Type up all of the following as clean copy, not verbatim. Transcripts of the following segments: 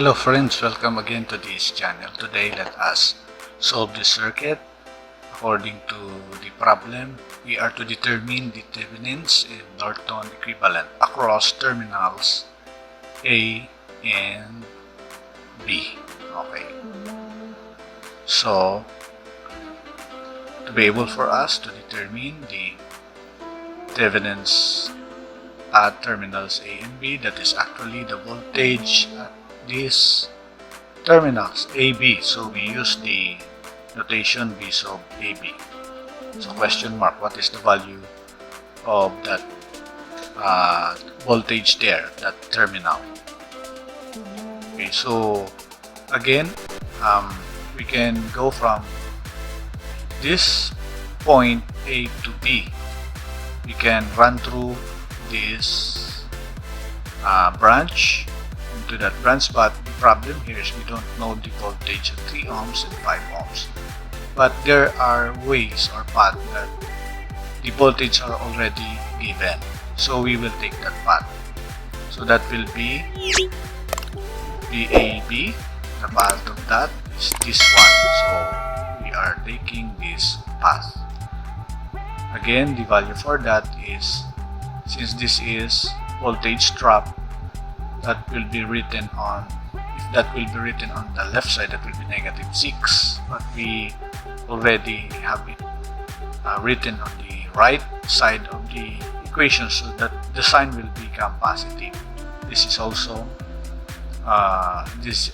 Hello friends, welcome again to this channel. Today let us solve the circuit. According to the problem, we are to determine the Thevenin's and Norton equivalent across terminals A and B. Okay. So, to be able for us to determine the Thevenin's at terminals A and B, that is actually the voltage at these terminals AB. So we use the notation B sub AB. So question mark, what is the value of that voltage there, that terminal? Okay, so again, we can go from this point A to B. We can run through this branch into that branch, but the problem here is we don't know the voltage at 3 ohms and 5 ohms. But there are ways or paths that the voltage are already given. So we will take that path. So that will be VAB. The path of that is this one. So we are taking this path. Again, the value for that is, since this is voltage drop, that will be written on, if that will be written on the left side, that will be -6, but we already have it written on the right side of the equation, so that the sign will become positive. This is also this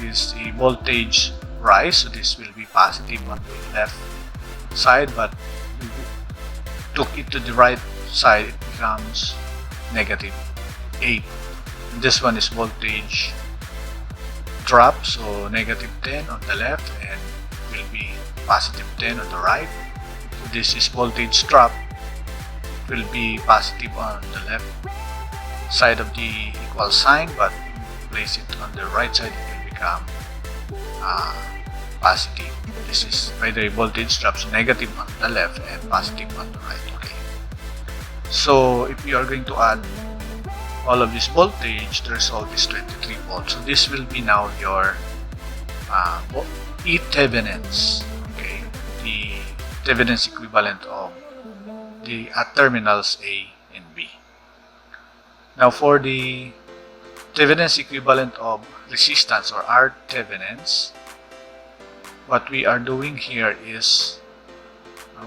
is a voltage rise, so this will be positive on the left side, but if we took it to the right side, it becomes -8. This one is voltage drop, so -10 on the left and will be +10 on the right. So this is voltage drop, it will be positive on the left side of the equal sign, but if you place it on the right side, it will become positive. This is by the voltage drop, so negative on the left and positive on the right. Okay. So if you are going to add all of this voltage, the result is 23 volts. So this will be now your Thevenin's, okay, the Thevenin's equivalent of the at terminals A and B. Now for the Thevenin's equivalent of resistance, or R Thevenin's, what we are doing here is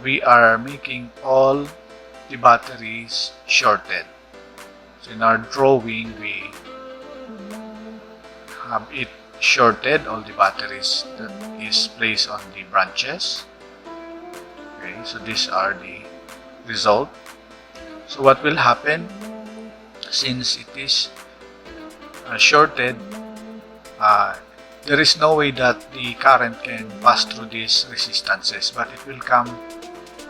we are making all the batteries shorted. So in our drawing, we have it shorted, all the batteries that is placed on the branches. Okay, so these are the result. So what will happen, since it is shorted, there is no way that the current can pass through these resistances, but it will come,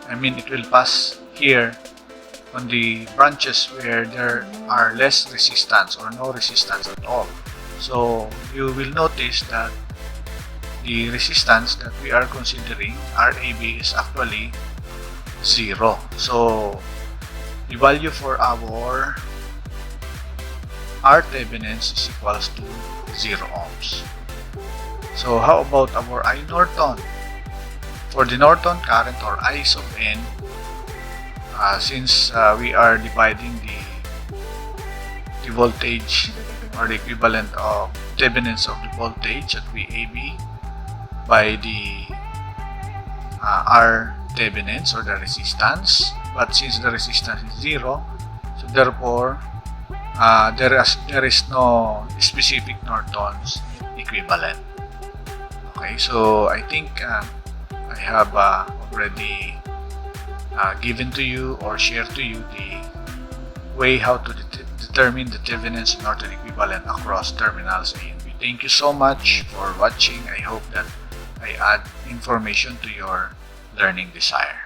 it will pass here on the branches where there are less resistance or no resistance at all. So you will notice that the resistance that we are considering, RAB, is actually 0. So the value for our R Thevenin's is equals to 0 ohms. So how about our I Norton? For the Norton current, or I sub N, since we are dividing the voltage, or the equivalent of Thevenin's of the voltage at VAB by the R Thevenin's, or the resistance, but since the resistance is 0, so therefore there is no specific Norton's equivalent. Okay, so I think I have already given to you or shared to you the way how to determine the Thevenin's and Norton equivalent across terminals A and B. Thank you so much for watching. I hope that I add information to your learning desire.